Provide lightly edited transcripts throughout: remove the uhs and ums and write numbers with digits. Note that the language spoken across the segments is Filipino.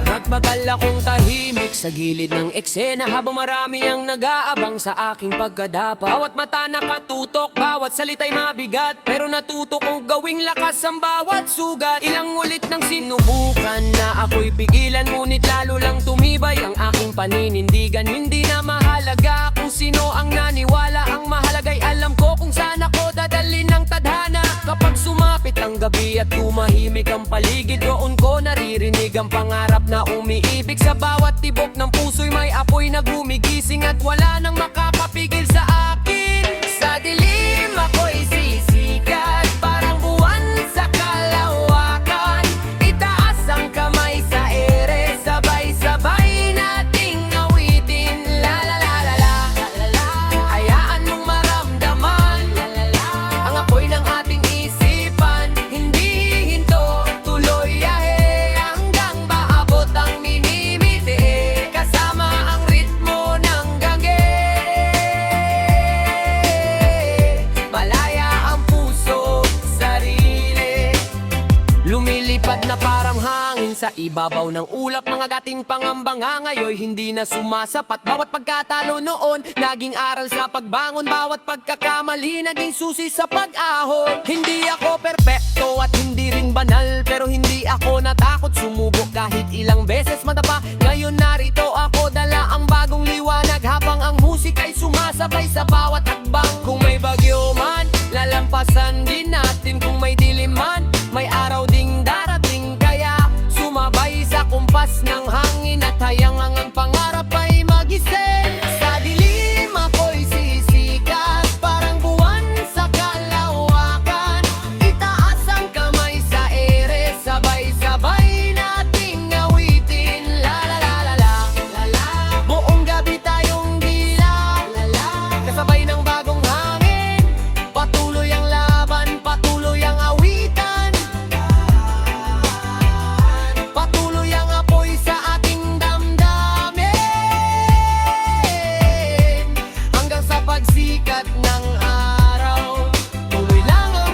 Nagmagal akong tahimik sa gilid ng eksena habang marami ang nag-aabang sa aking pagkadapa. Bawat mata nakatutok, bawat salita'y mabigat, pero natuto kong gawing lakas ang bawat sugat. Ilang ulit nang sinubukan na ako'y pigilan, ngunit lalo lang tumibay ang aking paninindigan. Hindi na mahalaga kung sino ang naniwala, ang mahalaga'y alam ko kung saan ako dadalhin ng tadhana. Kapag sumapit ang gabi at tumahimik ang paligid, roon ko naririnig ang pangarap na umiibig. Sa bawat tibok ng puso'y may apoy na gumigising, at wala nang makakapigil sa akin. Sa dilim ako'y sisikat, parang buwan sa kalawakan. Itaas ang kamay sa ere, sabay-sabay nating awitin. La la la la la, hayaan mong maramdaman ang apoy ng ating isipan. Hindi hinto, tuloy yahe hanggang maabot ang minimite, kasama ang ritmo ng gangge. Malaya ang puso, sarili, lumilipad na parang hangin sa ibabaw ng ulap. Mga dating pangamba nga ngayon hindi na sumasapat. Bawat pagkatalo noon naging aral sa pagbangon, bawat pagkakamali naging susi sa pag-ahon. Hindi ako perpekto at hindi rin banal, pero hindi ako natakot sumubok kahit ilang beses madapa. Ngayon narito ako, dala ang bagong liwanag, habang ang musika'y sumasabay sa bawat hakbang. Kung may bagyo man, lalampasan din natin. Kung may dilim man, may araw ding darating. Kaya sumabay sa kumpas ng hangin at hayang ang pangarap ay magising. Sa dilim ako'y sisikat, parang buwan sa kalawakan. Itaas ang kamay sa ere, sabay-sabay nating awitin. La la la la la, buong gabi tayong dila, kasabay ng bagong hangin. Patuloy ang laban, patuloy ang awitan, patuloy ang apoy sa ating damdamin, hanggang sa pagsikat ng araw. Tuloy lang ang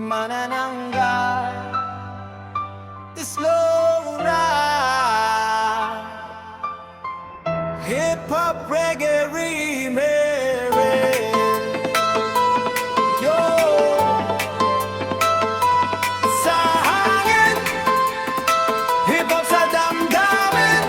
manananggal, the slow ride, hip-hop reggae remix. Yo, sa hangin, hip-hop sa damdamin.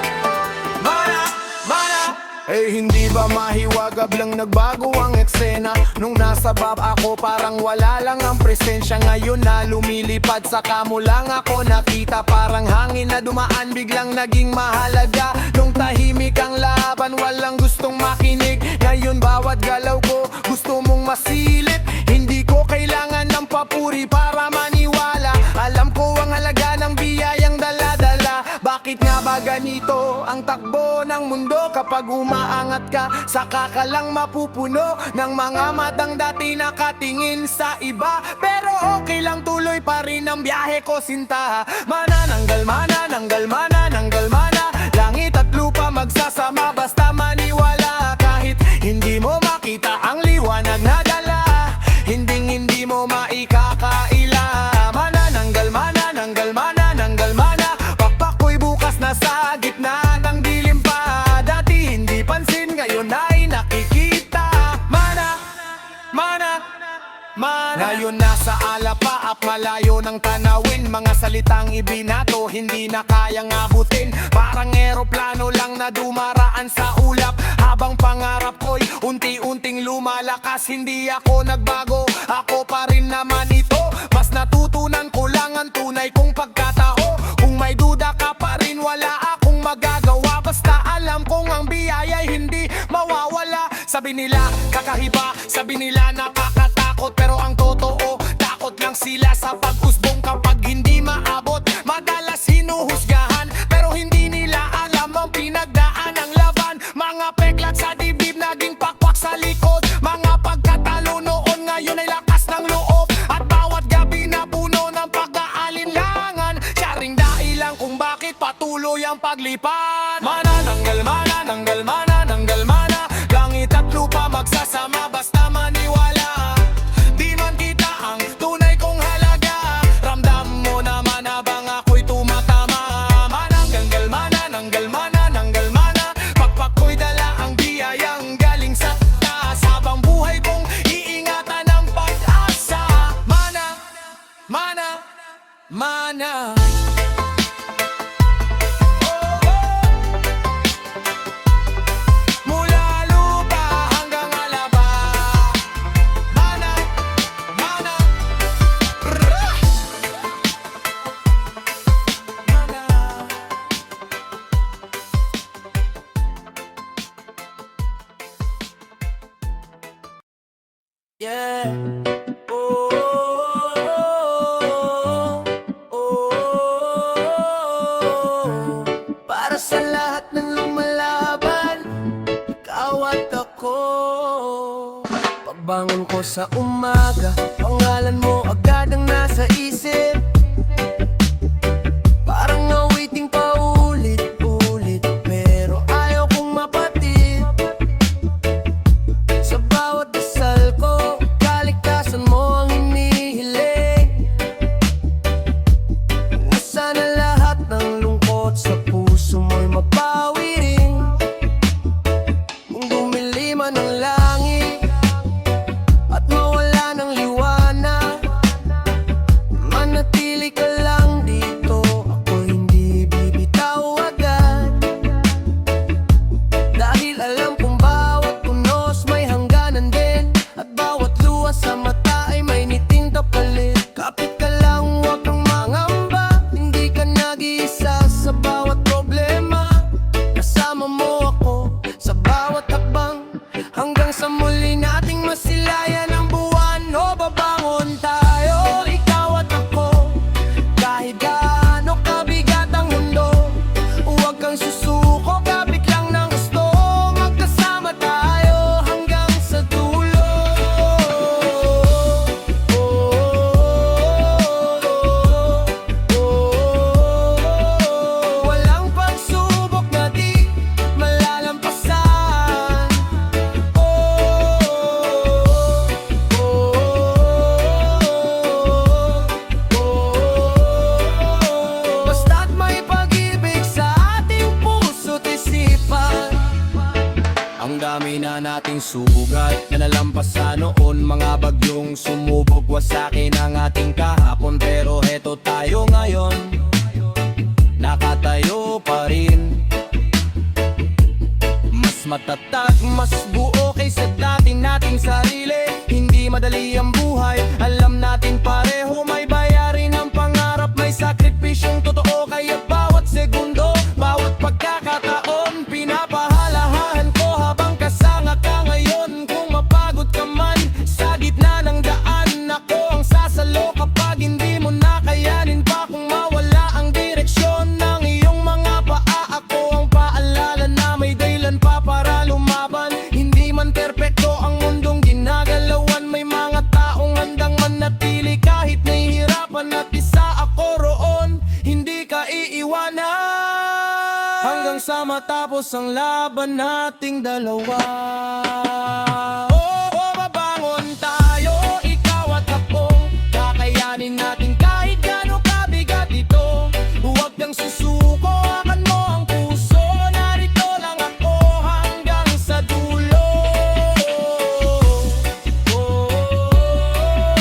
Mana, hindi ba mahiwagab lang nagbago ang eksena? Nung nasa bab ako parang wala lang ang presensya. Ngayon na lumilipad sa kamo lang ako nakita, parang hangin na dumaan biglang naging mahalaga. Nung tahimik ang laban walang gustong makinig, ngayon bawat galaw ko gusto mong masilip. Hindi ko kailangan ng papuri para maniwala, alam ko ang halaga ng biyayang dala-dala. Bakit nga ba ganito ang takbo ng mundo? Kapag umaangat ka, saka ka lang mapupuno ng mga matang dati nakatingin sa iba. Pero okay lang, tuloy pa rin ang biyahe ko sinta. Manananggal, manananggal, manananggal, mana. Langit at lupa magsasama basta maniwala. Kahit hindi mo makita ang liwanag na dala, hindi mo maikakaila. Manananggal, manananggal, manananggal, mana. Pakpak ko'y bukas na sa gitna ng dilim pa. Dati hindi pansin, ngayon ay nakikita. Mana, mana, Ngayon nasa alapaap, malayo ng tanawin. Mga salitang ibinato, hindi na kayang abutin. Parang eroplano lang na dumaraan sa ulap. Habang pangarap ko'y unti-unting lumalakas. Hindi ako nagbago, ako pa rin naman ito. Mas natutunan ko lang ang tunay kong pagkatao. Kung may duda ka pa rin, wala akong magagawa. Basta alam kong ang biyaya'y hindi mawawala. Sabi nila kakaiba, sabi nila nakakatakot. Pero ang totoo, takot lang sila sa pag-usbong kapag hindi maabot. Madalas hinuhusgahan, pero hindi nila alam ang pinagdaan ng laban. Mga peklat sa dibdib, naging pakwak sa likod. Mga pagkatalo noon, ngayon ay lakas ng loob. At bawat gabi na puno ng pag-aalinlangan. Siya ring dahilan kung bakit patuloy ang paglipad. Manananggal, manananggal, manananggal, mana. Langit at lupa magsasama basta maniwala. Di man kita ang tunay kong halaga, ramdam mo naman habang ako'y tumatama. Manananggal, manananggal, manananggal, mana. Pakpak ko'y dala ang biyayang galing sa taas. Habang buhay kong iingatan ang pag-asa. Mana, mana, mana. Mula lupa hanggang alaba. Mana, mana, rah! Mana. Yeah. Oh, oh, oh. Para sa lahat ng lumalaban, ikaw at ako. Pagbangon ko sa umaga, pangalan mo agad ang nasa isip. Parang awiting paulit-ulit, pero ayaw kong mapatid. Sa bawat dasal ko, kalikasan mo ang hinihiling. Na sana lahat ng lungkot sa puso mo'y mabawi rin. Kung dumili man ang langit at mawala ng liwanag, manatili ka lang dito, ako hindi bibitaw agad. Dahil alam kong bawat tunos may hangganan din, at bawat luha sa mata ay may niting kapalit. Kapit ka lang, huwag kang mangamba, hindi ka nag-iisa sa bawat problema. Kasama mo ako sa bawat hakbang, hanggang sa muli nating masilayan ang buwan. O babangon tayo, ikaw at ako, kahit gaano kabigat ang mundo. Huwag kang susuko, kapit lang ng gusto. Magkasama tayo hanggang sa dulo. Oh, oh, oh. Walang pagsubok na di malalampasan. Oh, oh, oh. Basta't may pag-ibig sa ating puso't isipan. Ang dami na nating sugat na nalampasan noon. Mga bagyong sumubok, wasakin ang ating kahapon. Pero heto tayo ngayon, nakatayo pa rin. Mas matatag, mas buo kaysa dati nating sarili. Hindi madali ang buhay, alam natin pareho. May bayarin ang pangarap, may sakripisyong totoo. Kaya bawat segundo, bawat pagkakataon, pinapahalahan ko habang kasama ka ngayon. Kung mapagod ka man sa gitna ng daan, ako ang sasalo kapag hindi mo na kayanin pa. Kung mawala ang direksyon ng iyong mga paa, ako ang paalala na may dahilan pa para lumaban. Hindi man perpekto ang mundong ginagalawan, may mga taong handang manatili kahit nahihirapan. At isa ako roon, hindi ka iiwanan, hanggang sa matapos ang laban nating dalawa. Oh, oh, babangon tayo, ikaw at ako, kakayanin natin kahit gaano kabigat ito. Huwag kang susuko, hakan mo ang puso. Narito lang ako hanggang sa dulo. Oh, oh, oh, oh.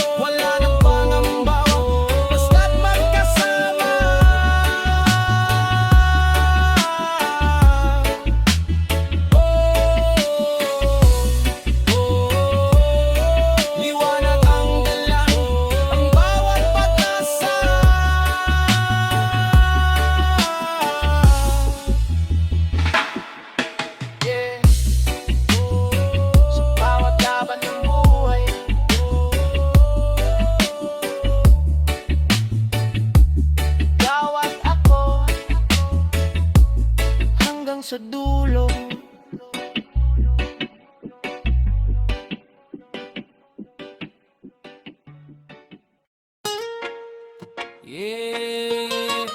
Yeah.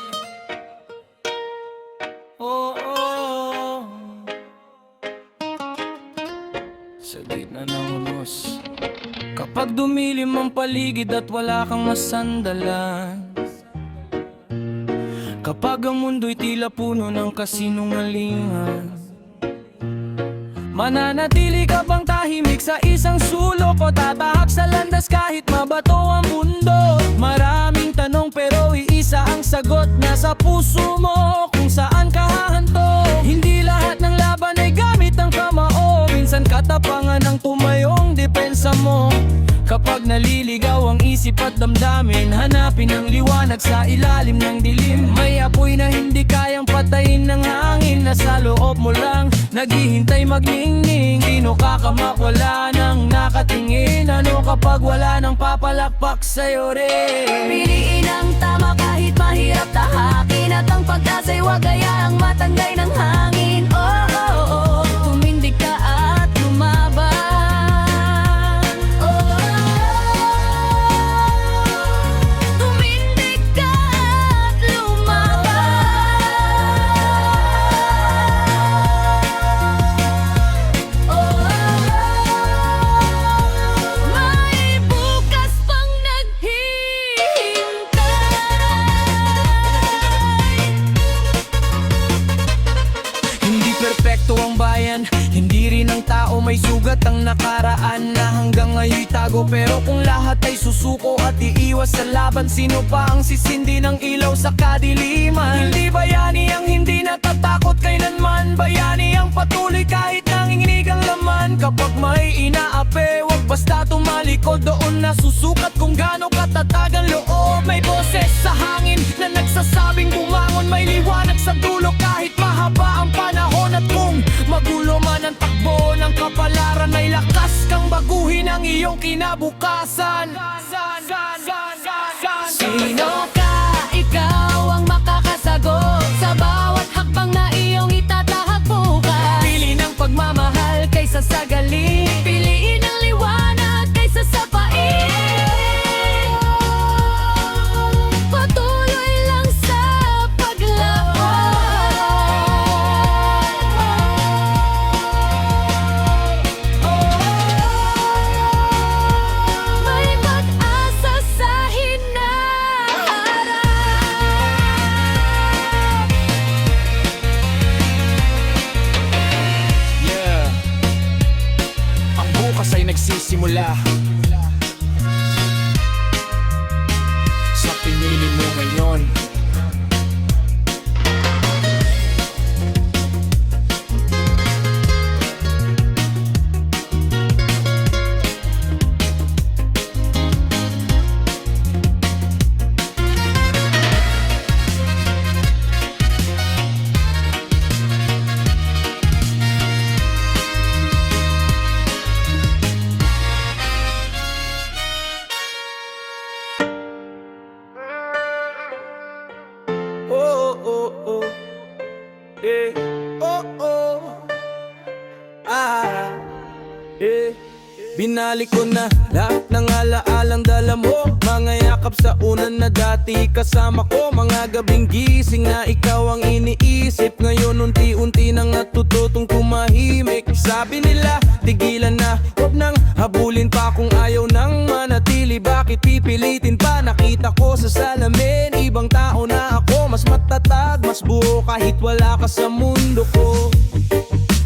Oh, oh. Sa gitna ng unos, kapag dumilim ang paligid at wala kang masandalan, kapag ang mundo'y tila puno ng kasinungalingan, mananatili ka bang tahimik sa isang sulok o tatahak sa landas kahit mabato ang mundo? Maraming tanong pero iisa ang sagot, nasa puso mo kung saan ka hahanto. Hindi lahat ng laban ay gamit ang kamao, minsan katapangan ang tumayong depensa mo. Kapag naliligaw ang isip at damdamin, hanapin ang liwanag sa ilalim ng dilim. May apoy na hindi kayang patayin ng hangin, nasa loob mo lang naghihintay magningning. Dino ka wala nang nakatingin, ano kapag wala nang papalakpak sa'yo rin? Piliin ang tama kahit mahirap tahakin, at ang pag-asa'y wag hayaang matanggay ng hangin. Oh, oh, oh, tumindig ka at lumaban. Oh, oh, tumindig ka at lumaban. Oh, oh, may bukas pang naghihintay. Hindi perpekto ang bayan, hindi rin ang tao, may sugat ang nakaraan na hanggang ngayon'y tago. Pero kung lahat ay susuko at iiwas sa laban, sino pa ang sisindi ng ilaw sa kadiliman? Hindi bayani ang hindi natatakot kailanman, bayani ang patuloy kahit nanginginig ang laman. Kapag may inaapi, wag basta tumalikod, doon nasusukat kung gaano katatag ang loob. May boses sa hangin na nagsasabing bumangon, may liwanag sa dulo kahit mahaba ang panahon. At kung magulo man ang takbo ng kapalaran, may lakas kang baguhin ang iyong kinabukasan. Sino ka? Ikaw ang makakasagot sa bawat hakbang na iyong itatahak bukas. Pili ng pagmamahal Kaysa sa galing, piliin ang liwanag kaysa sa pait. Patuloy lang sa paglakbay. May pag-asa sa hinaharap. Yeah. Ang bukas ay nagsisimula sa pinili mo ngayon. Oh, oh, oh, eh, oh, oh, ah, eh. Binalik ko na lahat ng alaalang dala mo, mga yakap sa unan na dati kasama ko, mga gabing gising na ikaw ang iniisip. Ngayon unti-unti nang natututong tumahimik. Sabi nila tigilan na, huwag nang habulin pa kung ayaw nang manatili. Bakit pipilitin pa? Nakita ko sa salamin ibang tao na ako, mas matatag, mas buo kahit wala ka sa mundo ko.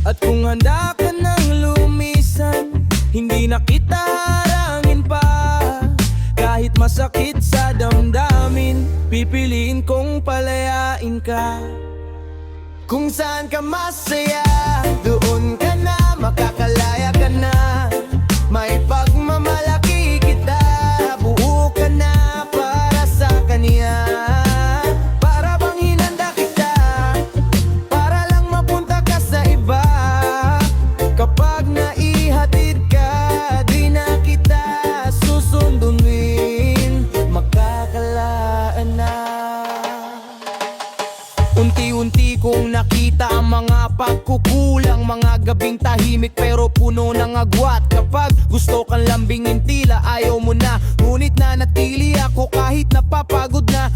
At kung handa ka nang lumisan, hindi na kita harangin pa. Kahit masakit sa damdamin, pipiliin kong palayain ka. Kung saan ka masaya, doon ka na, makakalaya ka na. May pagmamalaki kita, buo ka na para sa kanya. Para bang hinanda kita, para lang mapunta ka sa iba. Kapag naihatid ka, di na kita susunduin, makakalaan na. Unti-unti kong nakita ang mga pagkukulang, mga gabing tahimik pero puno ng agwat. Kapag gusto kang lambingin tila ayaw mo na, ngunit nanatili ako kahit napapagod na.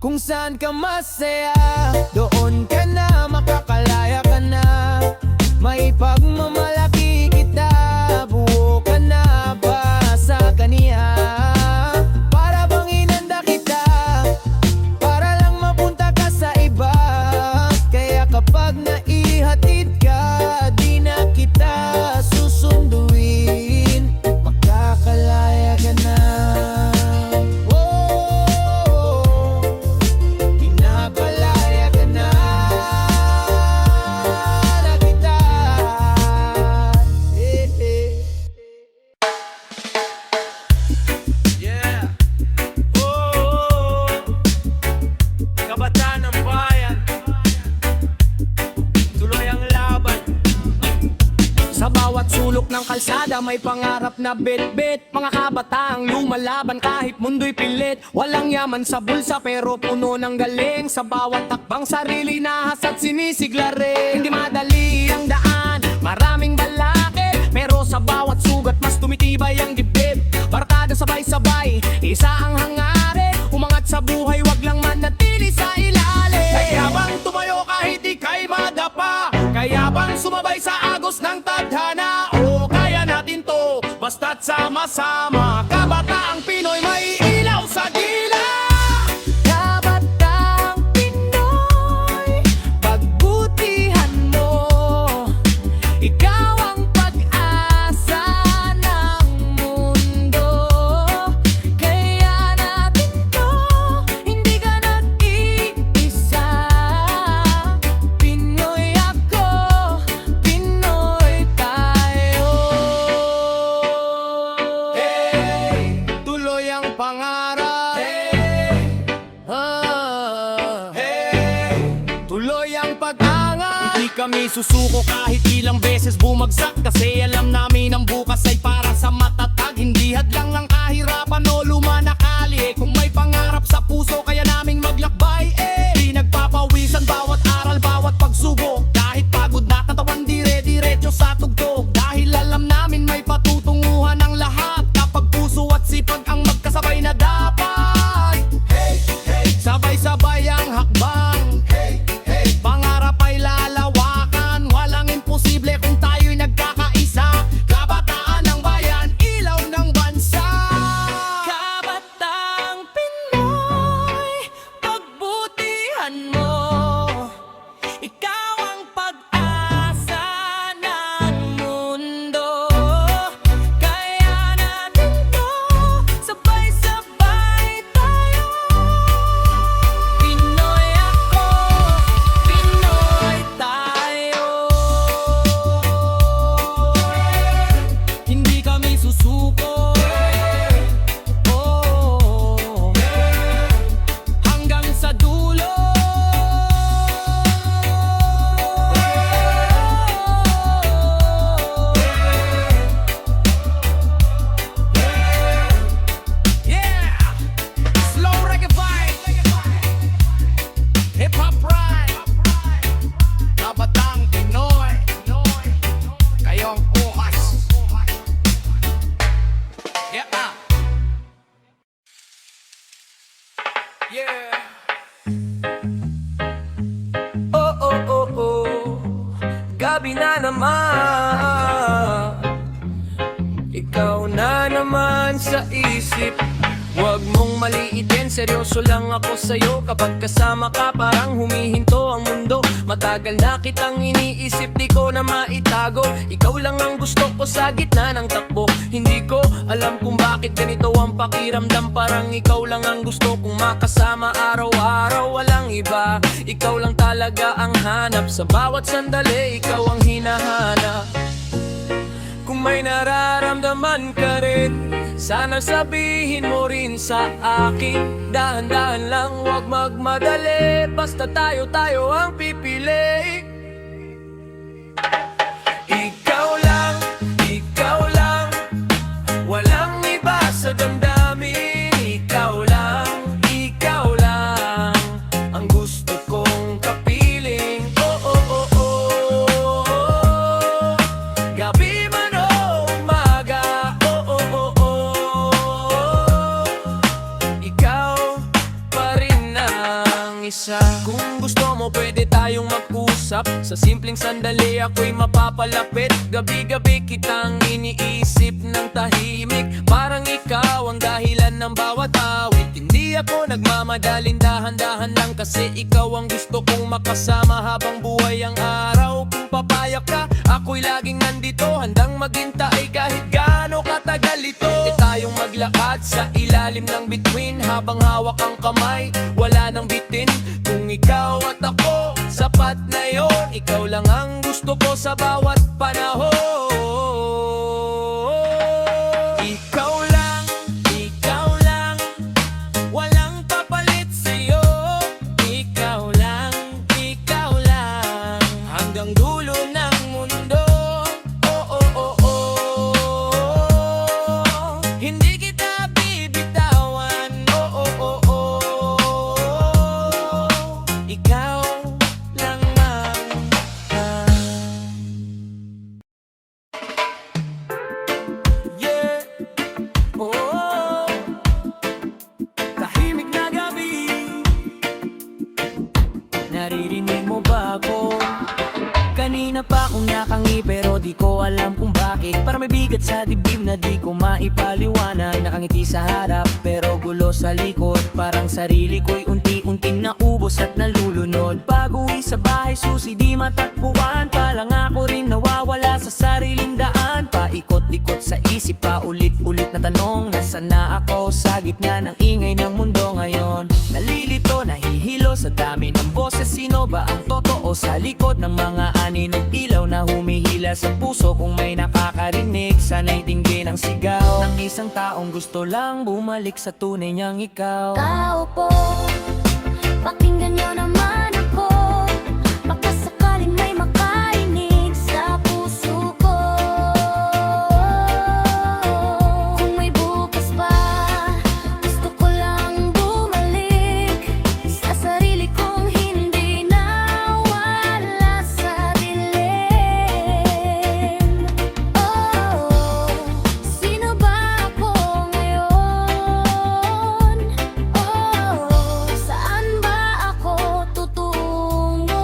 Kung saan ka masaya, doon ka na, makakalaya ka na. May pagmamalaki kita, buo ka na ba sa kaniya? Para bang inanda kita, para lang mapunta ka sa iba. Kaya kapag naihatid ka, di na kita susunduin, makakalaya ka na. Pinakalaya ka na kita. Yeah. Oh, kabataan ng bayan, tuloy ang laban. Sa bawat sulok ng kalsada may pangarap na bit-bit. Mga kabataang lumalaban kahit mundo'y pilit. Walang yaman sa bulsa pero puno ng galing. Sa bawat takbang sarili nahas at sinisigla rin. Hindi madali ang daan, maraming balakid, pero sa bawat sugat mas tumitibay ang dibdib. Barkada sabay-sabay, isa ang hangarin. Umangat sa buhay, wag lang manatili sa ilalim. Kaya bang tumayo kahit ika'y madapa? Kaya bang sumabay sa agos ng tadhana? O kaya natin to, basta't sama-sama. Kabataang Pinoy may ilaw sa dila. Kabataang Pinoy, pagbutihan mo. Ikaw ang pag-asa ng mundo. Kaya natin to, hindi ka nag-iisa. Pinoy ako, Pinoy tayo. Hey, tuloy ang pangarap. Hey, tuloy ang pag-angat. Hindi kami susuko kahit ilang beses bumagsak, kasi alam namin ang bukas ay para sa matatag. Hindi hadlang ang kahirapan o lumanakali. Kung may pangarap sa puso, kaya naming maglakbay. Di nagpapawisan bawat aral, bawat pagsubok. Kahit pagod na katawan, dire-diretso sa tugtog. Dahil alam namin may patutunguhan ang lahat, kapag puso at sipag ang magkasabay na dapat. Sabay-sabay ang hakbang, pangarap ay lalawakan. Walang imposible kung tayo'y nagkakaisa. Kabataan ng bayan, ilaw ng bansa. Kabataang Pinoy, pagbutihan mo. Ikaw ang pag-asa ng mundo. Kaya natin to, sabay-sabay tayo. Pinoy ako, Pinoy tayo. Hindi kami susuko. Oh, hanggang sa dulo. Yeah, slow reggae vibe, hip hop ride. Kabataang Pinoy, kayong bukas. Yeah, yeah. Oh, oh, oh, oh, gabi na naman. Ikaw na naman sa isip. Huwag mong maliitin, seryoso lang ako sa'yo. Kapag kasama ka parang humihinto ang mundo. Matagal na kitang iniisip, di ko na maitago. Ikaw lang ang gusto ko sa gitna ng takbo. Hindi ko alam kung bakit ganito ang pakiramdam. Parang ikaw lang ang gusto kong makasama araw-araw, walang iba. Ikaw lang talaga ang hanap, sa bawat sandali ikaw ang hinahanap. Kung may nararamdaman ka rin, sana sabihin mo rin sa akin. Dahan-dahan lang, huwag magmadali, basta tayo ang pipili. Ikaw lang, walang iba sa damdamin. Ikaw lang ang gusto kong kapiling. Oh, oh, oh, oh. Gabi man o umaga, oh, oh, oh, oh. Ikaw pa rin na. mo pwede tayong mag-usap. Sa simpleng sandali ako'y mapapalapit. Gabi-gabi kitang iniisip ng tahimik. Parang ikaw ang dahilan ng bawat awit. Hindi ako nagmamadaling, dahan-dahan lang. Kasi ikaw ang gusto kong makasama habang buhay ang araw. Kung papayag ka, ako'y laging nandito, handang maghintay kahit gaano katagal ito. Tayong maglakad sa ilalim ng bituin, habang hawak ang kamay, wala nang bitin. Kung ikaw at ako, sapat na yon. Ikaw lang ang gusto ko sa bawat panahon. Ikaw lang, walang papalit sa'yo. Ikaw lang, hanggang dulo ng mundo. Oh, oh, oh, oh. Hindi kita bibitawan. Oh, oh, oh, oh. Ikaw lang yeah. Oh, tahimik na gabi. Naririnig mo ba ako? Kanina pa akong nakangi pero di ko alam kung bakit. Parang may bigat sa dibdib na di ko maipaliwanag. Nakangiti sa harap pero gulo sa likod. Parang sarili ko'y unti-unting naubos at nalulunod. Pag-uwi sa bahay susi di matakbuhan. Palang ako rin nawawala sa sariling daan. Paikot-ikot sa isip pa ulit-ulit na tanong. Nasaan na ako sa gitna ng ingay ng mundo ngayon? Nalilito, nahihilo sa dami ng boses. Sino ba ang totoo sa likod ng mga ani ng ilaw na humihila sa puso? Kung may nakakarinig, sana'y dinggin ang sigaw ng isang taong gusto lang bumalik sa tunay niyang ikaw. Tao po, pakinggan niyo naman ako. Baka sakaling may makarinig sa puso ko. Kung may bukas pa, gusto ko lang bumalik sa sarili kong hindi nawala sa dilim. Oh, sino ba ako ngayon? Oh, saan ba ako tutungo?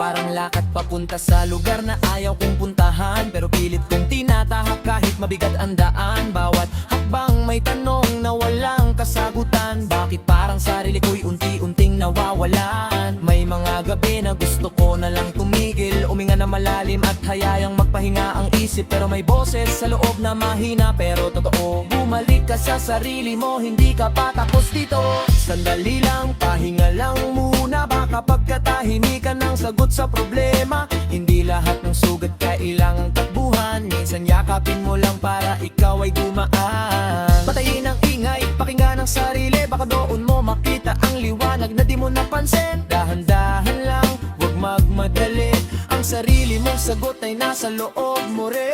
Parang lakad papunta sa lugar na ayaw kong puntahan, pero pilit kong tinatahak kahit mabigat ang daan. Bawat hakbang may tanong na walang kasagutan. Bakit parang sarili ko'y unti-unting nawawalan? May mga gabi na gusto ko na lang tumigil, uminga na malalim at hayayang magpahinga ang isip. Pero may boses sa loob na mahina pero totoo. Bumalik ka sa sarili mo, hindi ka pa tapos dito. Sandali lang, pahinga lang muna. Baka pagkatahimikan ng sagot sa problema. Hindi lahat ng sugat kailangang takbuhan. Minsan yakapin mo lang para ikaw ay gumaan. Patayin ang ingay, pakinggan ang sarili. Baka doon mo makita ang liwanag na di mo napansin. Dahan-dahan lang, huwag magmadali. Ang sarili mong sagot ay nasa loob mo rin.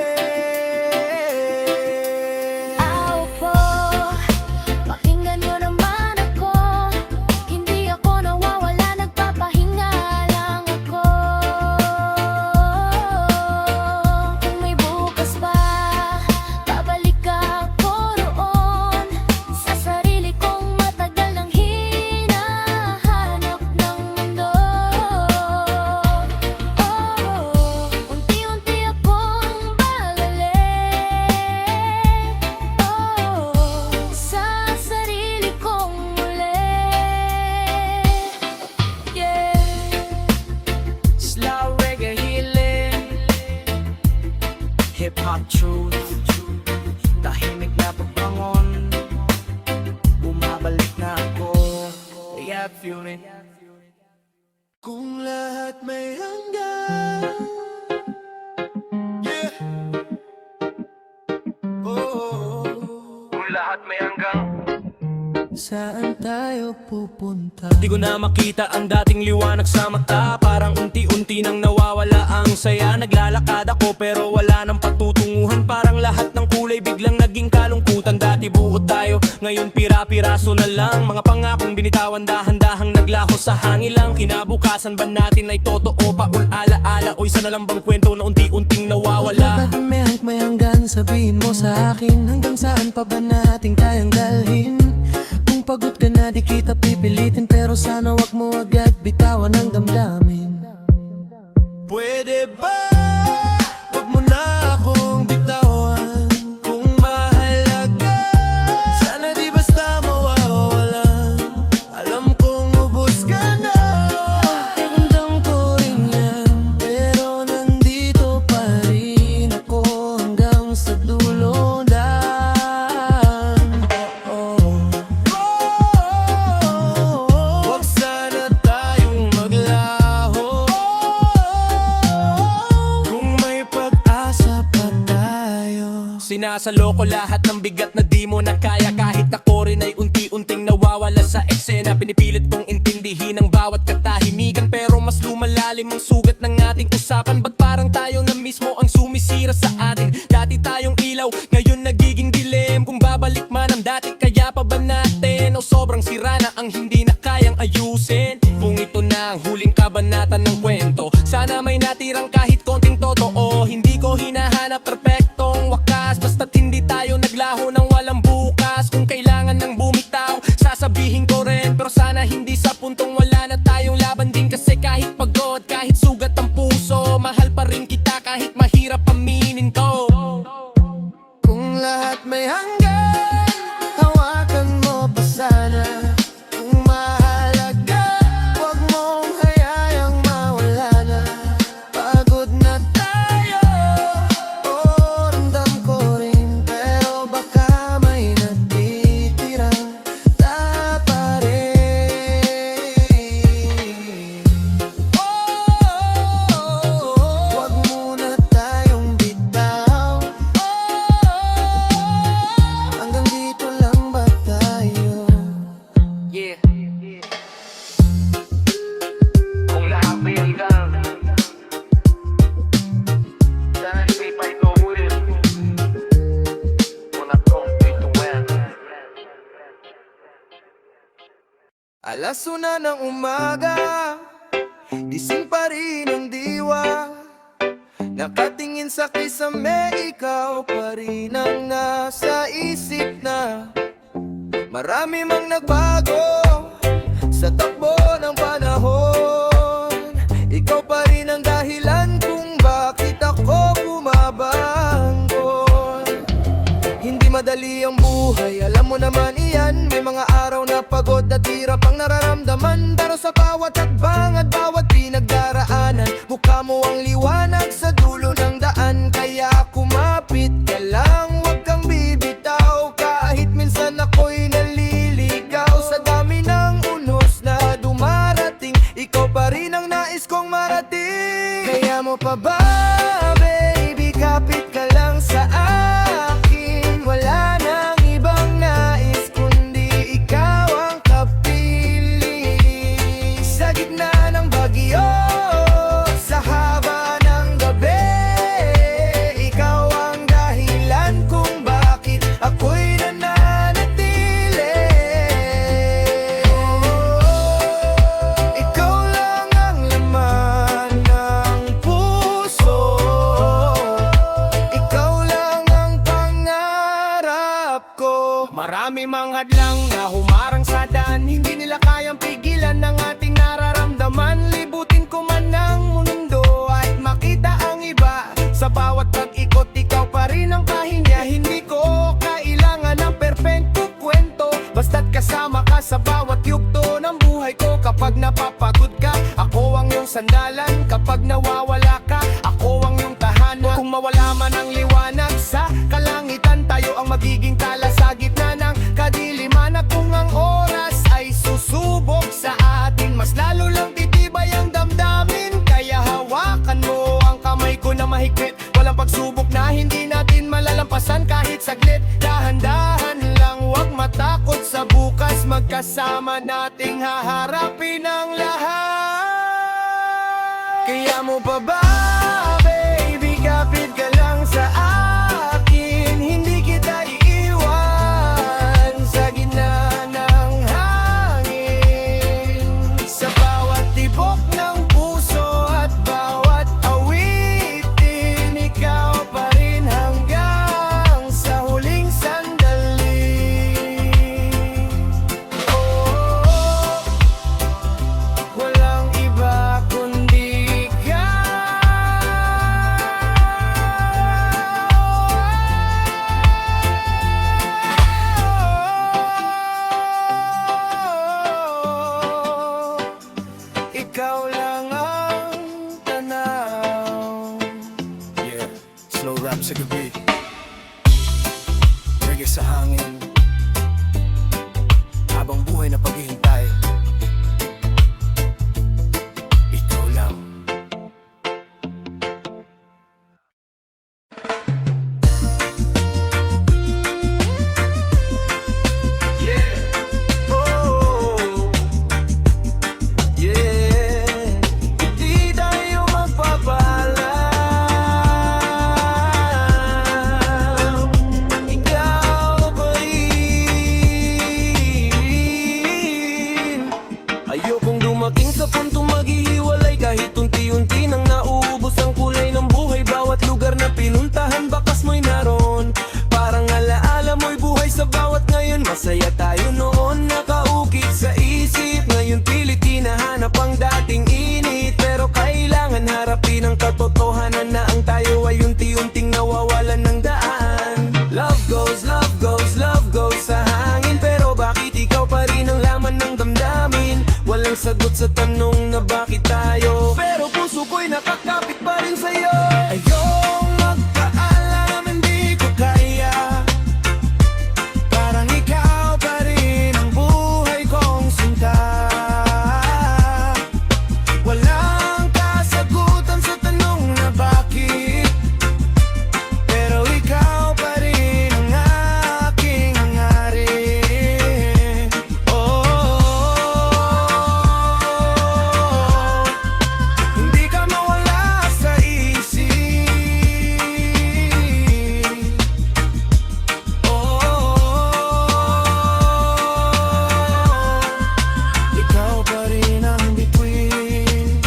Tao po, pakinggan niyo naman ako. Hindi ako nawawala, nagpapahinga lang ako. Kung may bukas pa, babalik ako roon sa sarili kong matagal nang hinahanap ng mundo. Oh, unti-unti akong babalik. Oh, sa sarili kong muli. Yeah. Slow reggae healing, hip-hop truth. Tahimik na pagbangon, bumabalik na ako. Yeah, feeling. Kung lahat may hanggan, yeah. Oh, kung lahat may hanggang, Saan tayo pupunta? Di ko na makita ang dating liwanag sa mata. Parang unti-unti nang nawawala ang saya. Naglalakad ako pero wala nang patutunguhan. Parang lahat ng kulay biglang naging kalungkutan. Dati buo tayo, ngayon pira-piraso na lang. Mga pangakong binitawan dahan-dahang naglaho sa hangin lang. Kinabukasan ba natin ay totoo pa o ala-ala? O isa na lang bang kwento na unti-unting nawawala? Bakit may hanggan, sabihin mo sa akin. Hanggang saan pa ba natin kayang dalhin? Kung pagod ka na di kita pipilitin, pero sana wag mo agad bitawan ang damdamin. Pwede ba? Wag mo na akong bitawan. Kung mahalaga, sana di basta mawawala. Alam kong ubos ka na. Ramdam ko rin yan, pero nandito pa rin ako hanggang sa dulo lang. Wag sana tayong maglaho. Kung may pag-asa pa tayo. Sinasalo ko lahat ng bigat na di mo na kaya. Kahit ako rin ay unti-unting nawawala sa eksena. Pinipilit kong intindihin ang bawat katahimikan, pero mas lumalalim ang sugat ng ating usapan. Ba't parang tayo na mismo ang sumisira sa atin? Dati tayong ilaw, ngayon nagiging dilim. Kung babalik man ang dati, kaya pa ba natin? O sobrang sira na ang hindi na kayang ayusin? Kung ito na ang huling kabanata ng kwento, sana may natirang kahit konting totoo. Hindi ko hinahanap perpektong wakas, basta't hindi tayo naglaho ng walang bukas. Kung kailangan ng bumitaw, sasabihin ko rin, pero sana hindi sa puntong wala na tayong laban din. Kasi kahit pagod, kahit sugat ang puso, mahal pa rin kita kahit mahirap aminin ko. Kung lahat may hanggan, hawakan mo pa sana. Kung mahalaga, wag mong hayayang mawala na. Pagod na tayo, ramdam ko rin, pero baka may natitirang tapa rin. Wag muna tayong bitaw. Hanggang dito lang ba tayo? Yeah. Kung lahat may hanggang, sana di pa ito ulit. Kung na-complete well. Alas 1 ng umaga, gising pa rin ang diwa. Nakatingin sa kisame, ikaw pa rin ang nasa isip na. Marami mang nagbago sa takbo ng panahon. Ikaw pa rin ang dahilan kung bakit ako bumabangon. Hindi madali ang buhay, alam mo naman iyan. May mga araw na pagod at hirap ang nararamdaman, pero sa bawat hakbang at bawat pinagdaraanan, mukha mo ang liwanag sa dulo ng daan. Kaya kumapit ka lang, huwag kang bibitaw. Kahit minsan ako'y naliligaw sa dami ng unos na dumarating, ikaw pa rin ang nais kong marating. Kaya mo pa ba, baby, kapit ka lang sa akin. Wala nang ibang nais kundi ikaw ang kapiling. Sa gitna ng bagyo, sa haba ng gabi, ikaw ang dahilan kung bakit ako'y nananatili. Ikaw lang ang laman ng puso, ikaw lang ang pangarap ko. Marami mang hadlang na humarang sa daan, hindi nila kayang pigilan ng ating nararamdaman. Libutin ko man ang mundo at makita ang iba. Sa bawat pag-ikot, ikaw pa rin ang pahinga. Hindi ko kailangan ng perpekto kwento, basta't kasama ka sa bawat yugto ng buhay ko. Kapag napapagod ka, ako ang iyong sandalan. Kapag nawawala ka, ako ang iyong tahanan. Kung mawala man ang liwanag sa kalangitan, tayo ang magiging tala sa gitna ng kadiliman. At kung ang oras ay susubok sa atin, mas lalo lang titibay ang damdamin. Kaya hawakan mo ang kamay ko na mahigpit. Walang pagsubok na hindi natin malalampasan kahit saglit. Dahan-dahan lang, huwag matakot sa bukas. Magkasama nating haharapin ang lahat. Kaya mo pa ba, baby, kapit ka lang sa akin. Hindi kita iiwan sa gitna ng hangin. Sa bawat tibok ng puso at bawat awitin, ikaw pa rin hanggang sa huling sandali. Oh, Rap sa gabi, reggae sa hangin, habang buhay na paghihintay. Ikaw lang. Oh, yeah. Hindi tayo magpapaalam. Ikaw pa rin. Ayokong dumating sa puntong maghihiwalay, kahit unti-unti nang nauubos ang kulay ng buhay. Bawat lugar na pinuntahan, bakas mo'y naroon. Parang alaala mo'y buhay sa bawat ngayon. Masaya tayo noon, nakaukit sa isip. Ngayon pilit hinahanap ang dating init. Pero kailangan harapin ang katotohanan na ang tayo ay unti-unting nawawalan ng daan. Love goes, love goes, love goes sa hangin. Pero bakit ikaw pa rin ang laman ng damdamin? Walang sagot sa tanong na bakit tayo, pero puso ko'y nakakapit pa rin sa'yo. Ayong magpaalam, hindi ko kaya. Parang ikaw pa rin ang buhay kong sinta. Walang kasagutan sa tanong na bakit, pero ikaw pa rin ang aking hangarin. Hindi ka mawala sa isip. Ikaw pa rin ang bituin.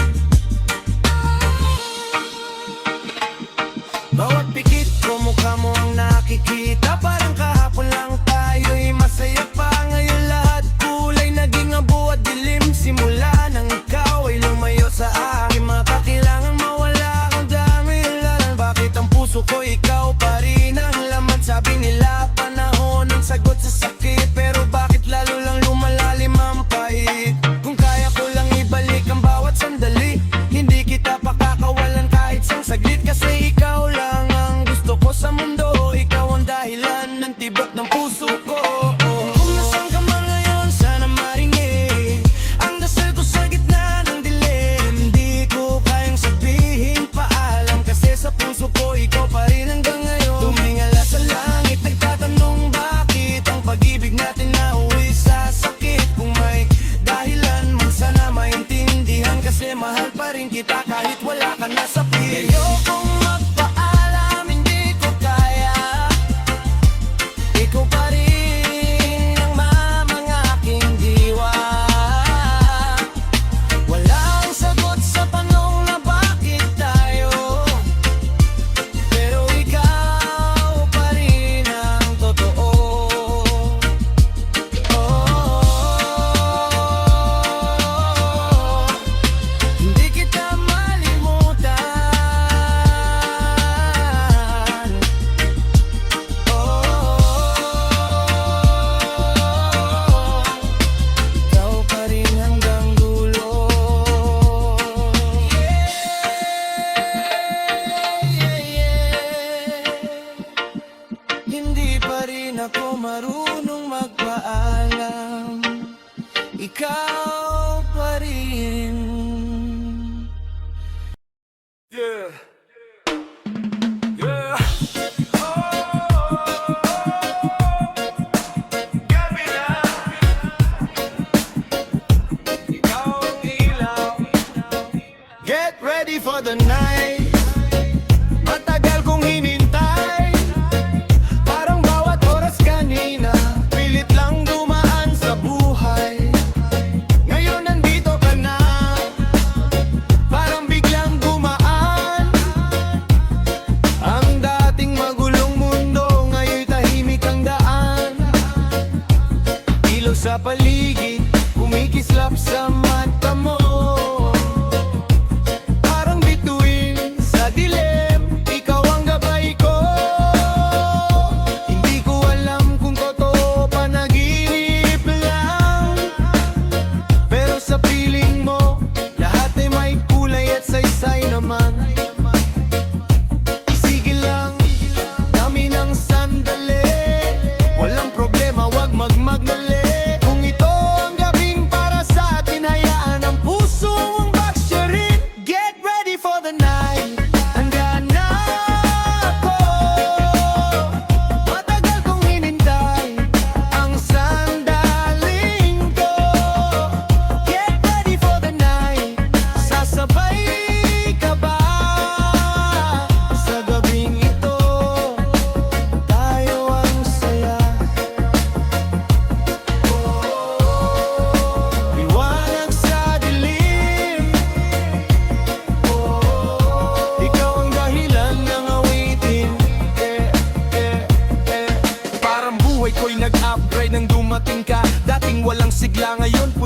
Bawat pikit ko, mukha mo ang nakikita. Parang kahapon lang tayo'y masaya pa. Ngayon lahat kulay naging abo at dilim. Simula nang ikaw ay lumayo sa akin, makakailangan mawala kang dahilan. Bakit ang puso ko ikaw pa rin ang laman? Sabi nila panahon ang sagot sa sakit, pero bakit lalo lang lumalalim ang pahit? Kung kaya ko lang ibalik ang bawat sandali, hindi kita pakakawalan kahit isang saglit. Kasi ikaw lang ang gusto ko sa mundo. Ikaw ang dahilan ng tibok ng puso ko. Kung nasaan ka man ngayon, sana marinig ang dasal ko sa gitna ng dilim. Hindi ko kayang sabihin paalam, kasi sa puso ko ikaw pa rin hanggang ngayon. Tumingala sa langit, nagtatanong bakit ang pag-ibig natin nauwi sa sakit. Kung may dahilan man, sana maintindihan, kasi mahal pa rin kita kahit wala ka na sa piling. Ayokong magpaalam, hindi ko kaya. Ikaw pa rin ang mamang aking diwa. Walang sagot sa tanong na bakit tayo, pero ikaw pa rin ang totoo. Hindi kita malimutan. Ikaw pa rin hanggang dulo. Hindi pa rin ako marunong magpaalam. Ikaw pa rin. Yeah. Yeah. Gabi na. Ikaw ang ilaw. Get ready for the night. Matagal kong hinintay. Parang bawat oras kanina, pilit lang dumaan sa buhay. Ngayon nandito ka na, parang biglang gumaan. Ang dating magulong mundo, ngayon tahimik ang daan. Ilaw sa paligid, kumikislap sa mata mo. Parang bituin sa dilim, ikaw ang gabay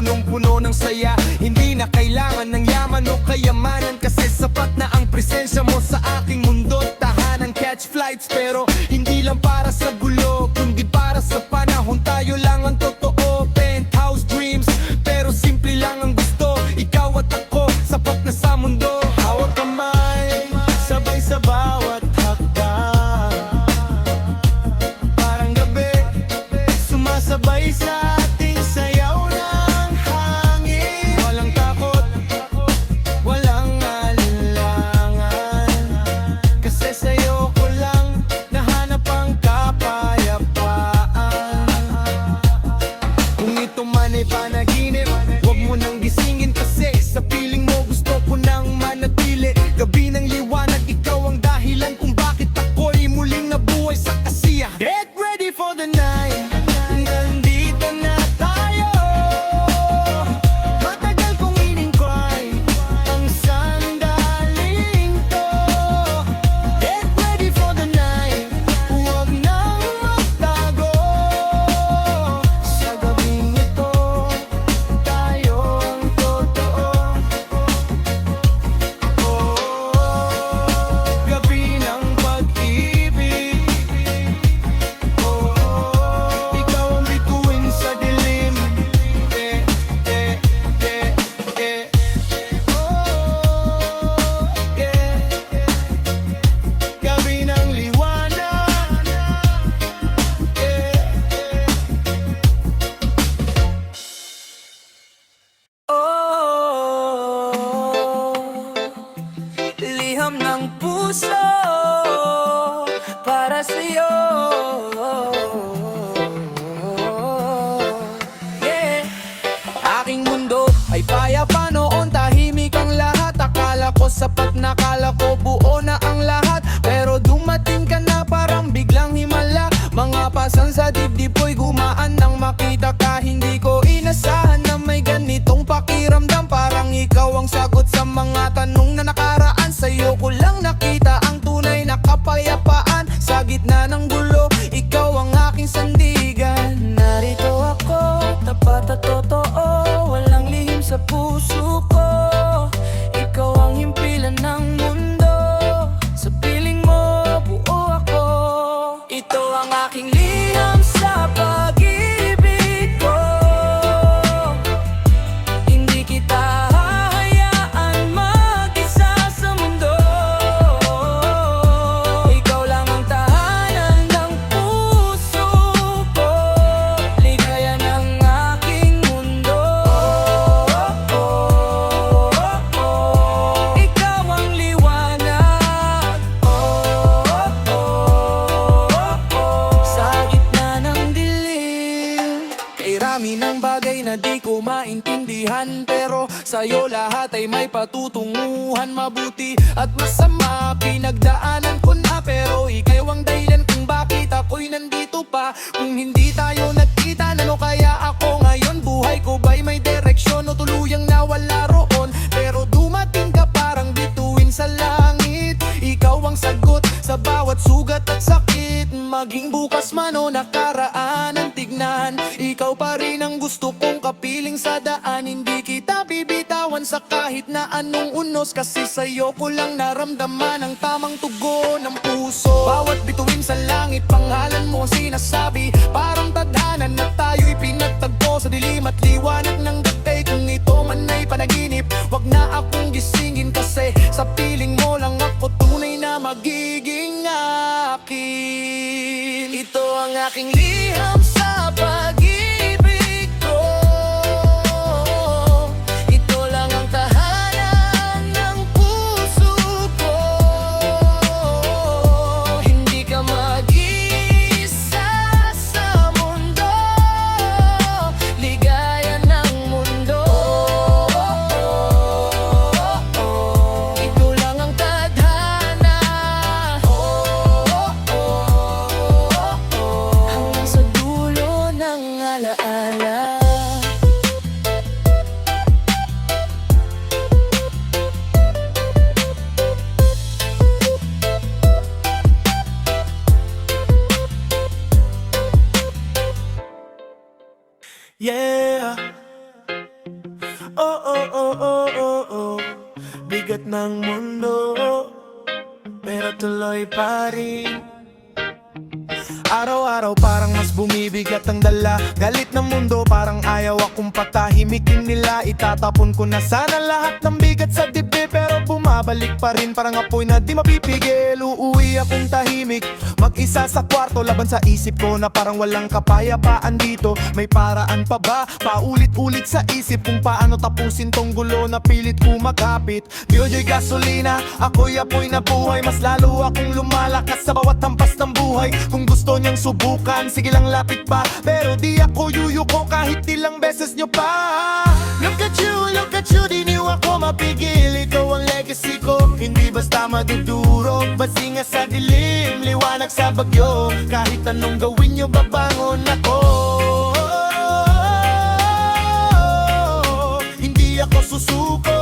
punong-puno ng saya. Hindi na kailangan ng yaman o kayamanan, kasi sapat na ang presensya mo sa aking mundo. Tahanan, catch flights, pero hindi lang para sa gulo, kundi para sa panahon tayo lang ang totoo. Penthouse dreams, pero simple lang ang gusto. Ikaw at ako, sapat na sa mundo. Hawak kamay, sabay sa bawat hakbang. Parang gabi, sumasabay sa ating sayaw ng hangin. Walang takot, walang alinlangan, kasi sa'yo ko lang nahanap ang kapayapaan. Kung ito man ay panaginip, huwag mo nang gisingin, kasi sa piling mo gusto ko nang manatili. Gabi ng liwanag, ikaw ang dahilan kung bakit ako'y muling nabuhay sa kasiya. Get ready for the night, nandito na tayo. Matagal kong iningkway ang sandaling to. Get ready for the night, huwag nang magtago. Sa gabing ito, tayo ang totoo. Gabi ng pag-ibig, ikaw ang bituin sa dilim. Gabi ng liwanag, Liham ng puso para sa'yo. Yeah. Aking mundo ay payapa noon, tahimik ang lahat. Akala ko sapat na, akala ko buo na ang lahat. Pero dumating ka na parang biglang himala. Mga pasan sa dibdib ko'y gumaan nang makita ka. Hindi ko inasahan na may ganitong pakiramdam. Parang ikaw ang sagot sa mga tanong na nakaraan. Sa'yo ko lang nakita ang tunay na kapayapaan. Sa gitna ng gulo, ikaw ang aking sandigan. Narito ako, tapat at totoo, walang lihim sa puso ko. Ikaw ang himpilan ng mundo, sa piling mo buo ako. Ito ang aking liham sa pag-ibig ko. Hindi kita hahayaan mag-isa sa mundo. Ikaw lang ang tahanan ng puso ko, ligaya ng aking mundo. Ikaw ang liwanag, sa gitna ng dilim. Kay rami ng bagay na di ko maintindihan, pero sa'yo lahat ay may patutunguhan. Mabuti at masama, pinagdaanan ko na, pero ikaw ang dahilan kung bakit ako'y nandito pa. Kung hindi tayo nagkita, ano kaya ako ngayon? Buhay ko ba'y may direksyon o tuluyang nawala roon? Pero dumating ka parang bituin sa langit. Ikaw ang sagot sa bawat sugat at sakit. Maging bukas man o nakaraan ang tignan, ikaw pa rin ang gusto kong kapiling sa daan. Hindi kita bibitawan sa kahit na anong unos, kasi sa'yo ko lang naramdaman ang tamang tugon ng puso. Bawat bituin sa langit, pangalan mo ang sinasabi. Parang tadhana na tayo'y pinagtagpo sa dilim at liwanag ng gabi. Kung ito man ay panaginip, wag na akong gisingin, kasi sa piling mo lang ako tunay na magiging akin. Ito ang aking liham sa pag-ibig ko. Ito lang ang tahanan ng puso ko. Hindi ka mag-isa sa mundo, ligaya ng mundo. Ito lang ang tadhana, hanggang sa dulo. bigat ng mundo, pero tuloy pa rin. Araw-araw parang mas bumibigat ang dala. Galit ng mundo parang ayaw akong patahimikin nila. Itatapon ko na sana lahat ng bigat sa dibdib, pero bumabalik pa rin parang apoy na di mapipigil. Uuwi akong tahimik, mag-isa sa kwarto, laban sa isip ko na parang walang kapayapaan dito. May paraan pa ba? Paulit-ulit sa isip kung paano tapusin tong gulo na pilit ko magkapit. Diyo'y gasolina, ako'y apoy na buhay. Mas lalo akong lumalakas sa bawat hampas ng buhay. Kung gusto niyang subukan, sige lang lapit pa, pero di ako yuyuko kahit ilang beses niyo pa. Look at you, di niyo ako mapigil. Ikaw ang legacy ko, hindi basta madudurog. Basinga sa dilim, liwanag sa bagyo. Kahit anong gawin niyo, babangon ako. Hindi ako susuko.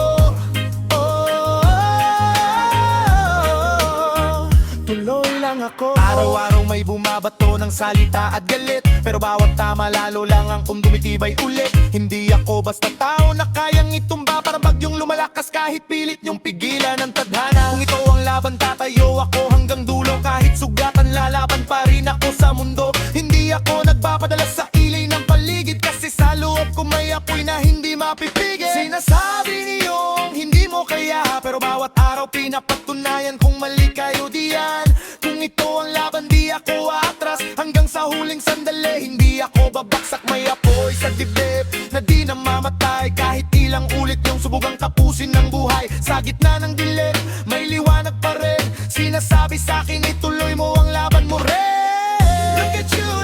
Tuloy lang ako. Araw-araw may bumabato ng salita at galit, pero bawat tama lalo lang ang dumitibay ulit. Hindi ako basta tao na kayang itumba, para bagyong lumalakas kahit pilit niyong pigilan ang tadhana. Kung ito ang laban, tatayo ako hanggang dulo. Kahit sugatan, lalaban pa rin ako sa mundo. Hindi ako nagpapadala sa kilay ng paligid, kasi sa loob ko may apoy na hindi mapipigil. Sinasabi niyong hindi mo kaya, pero bawat araw pinapatunayan kung mali kayo diyan. Kung ito ang laban, di ako atras. Hanggang sa huling sandali, hindi ako babaksak. May apoy sa dibdib na di namamatay. Kahit ilang ulit yung subugang tapusin ng buhay. Sa gitna ng dilim, may liwanag pa rin. Sinasabi sa'kin, ituloy mo ang laban mo rin.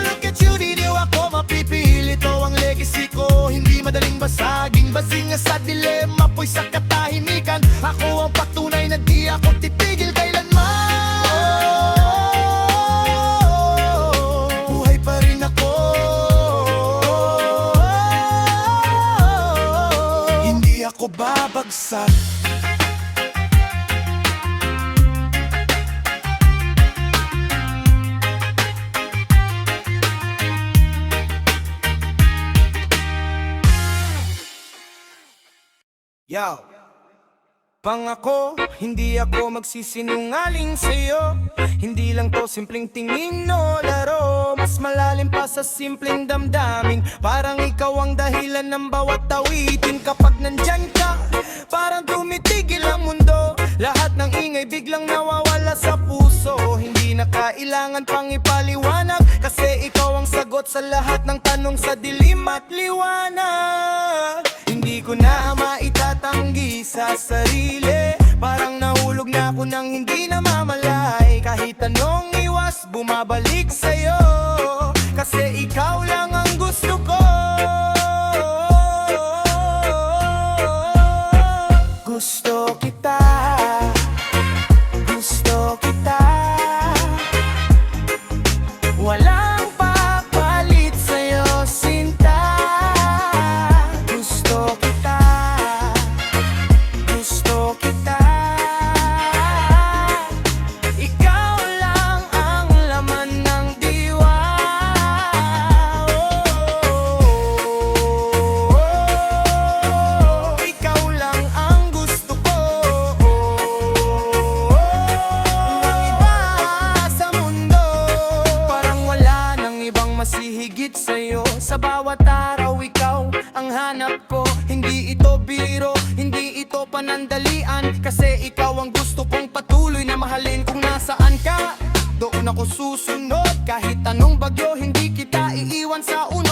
Look at you, di niyo ako mapipil. Ito ang legacy ko, hindi madaling basagin. Basinga sa dilim, apoy sa katahimikan. Ako ang patunay na di ako titigil kailanman. Buhay pa rin ako. Hindi ako babagsak. Yo! Pangako, hindi ako magsisinungaling sa'yo. Hindi lang to simpleng tingin o laro. Mas malalim pa sa simpleng damdamin. Parang ikaw ang dahilan ng bawat awitin. Kapag nandyan ka, parang tumitigil ang mundo. Lahat ng ingay biglang nawawala sa puso. Hindi na kailangan pang ipaliwanag, kasi ikaw ang sagot sa lahat ng tanong sa dilim at liwanag. Hindi ko na maitatanggi sa sarili, parang nahulog na ako nang hindi namamalay. Kahit anong iwas, bumabalik sa'yo, kasi ikaw lang ang gusto ko. Gusto kita, gusto kita. Walang papalit sa'yo, sinta. Gusto kita, gusto kita. Ikaw lang ang laman ng diwa. Ikaw lang ang gusto ko. Ang iba sa mundo, parang wala nang ibang masihigit sa'yo. Sa bawat araw ikaw ang hanap ko. Hindi ito biro, hindi ito panandalian, kasi ikaw ang gusto kong patuloy na mahalin. Kung nasaan ka, doon ako susunod. Kahit anong bagyo, hindi kita iiwan sa una.